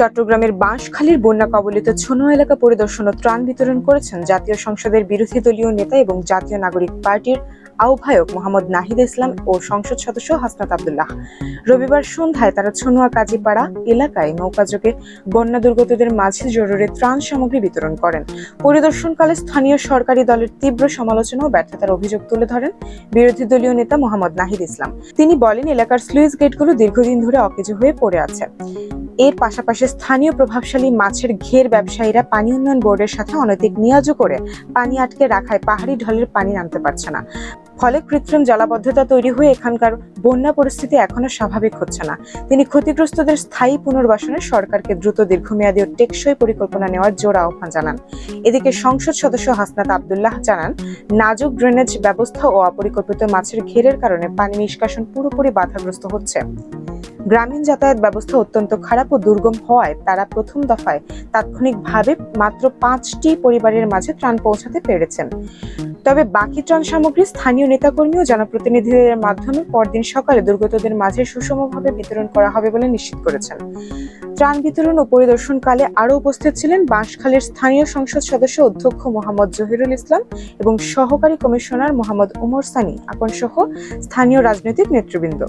চট্টগ্রামের বাঁশখালীর বন্যা কবলিত ছোনো এলাকা পরিদর্শন ও ত্রাণ বিতরণ করেছেন জাতীয় সংসদের বিরোধী দলীয় নেতা এবং জাতীয় নাগরিক পার্টির আহ্বায়ক মোহাম্মদ নাহিদ ইসলাম ও সংসদ সদস্য হাসনাত আব্দুল্লাহ। রবিবার সন্ধ্যায় তারা ছনুয়া কাজীপাড়া এলাকায় নৌকাযোগে বন্যা দুর্গতদের মাঝে জরুরি ত্রাণ সামগ্রী বিতরণ করেন। পরিদর্শনকালে স্থানীয় সরকারি দলের তীব্র সমালোচনা ও ব্যর্থতার অভিযোগ তুলে ধরেন বিরোধী দলীয় নেতা মোহাম্মদ নাহিদ ইসলাম। তিনি বলেন, এলাকার স্লুইস গেটগুলো দীর্ঘদিন ধরে অকেজো হয়ে পড়ে আছে। এর পাশাপাশি স্থানীয় প্রভাবশালী মাছের ঘের ব্যবসায়ীরা পানি উন্নয়ন বোর্ডের সাথে অনৈতিক নিয়োগও করে পানি আটকে রাখায় পাহাড়ি ঢলের পানি নামতে পারছে না। ফলে কৃত্রিম জলাবদ্ধতা তৈরি হয়ে এখানকার বন্যা পরিস্থিতি এখনো স্বাভাবিক হচ্ছে না। তিনি ক্ষতিগ্রস্তদের স্থায়ী পুনর্বাসনে সরকারকে দ্রুত দীর্ঘমেয়াদী ও টেকসই পরিকল্পনা নেওয়ার জোর আহ্বান জানান। এদিকে সংসদ সদস্য হাসনাত আব্দুল্লাহ জানান, নাজুক ড্রেনেজ ব্যবস্থা ও অপরিকল্পিত মাছের ঘেরের কারণে পানি নিষ্কাশন পুরোপুরি বাধাগ্রস্ত হচ্ছে। গ্রামীণ যাতায়াত ব্যবস্থা অত্যন্ত খারাপ ও দুর্গম হওয়ায় তারা প্রথম দফায় তাৎক্ষণিকভাবে মাত্র 5টি পরিবারের মাঝে ত্রাণ পৌঁছাতে পেরেছেন। তবে বাকি ত্রাণ সামগ্রী স্থানীয় নেতাকর্মী ও জনপ্রতিনিধিদের মাধ্যমে পরদিন সকালে দুর্গতদের মাঝে সুষমভাবে বিতরণ করা হবে বলে নিশ্চিত করেছেন। ত্রাণ বিতরণ ও পরিদর্শনকালে আরও উপস্থিত ছিলেন বাঁশখালীর স্থানীয় সংসদ সদস্য অধ্যক্ষ মোহাম্মদ জহিরুল ইসলাম এবং সহকারী কমিশনার মোহাম্মদ ওমর সানি আকন সহ স্থানীয় রাজনৈতিক নেতৃবৃন্দ।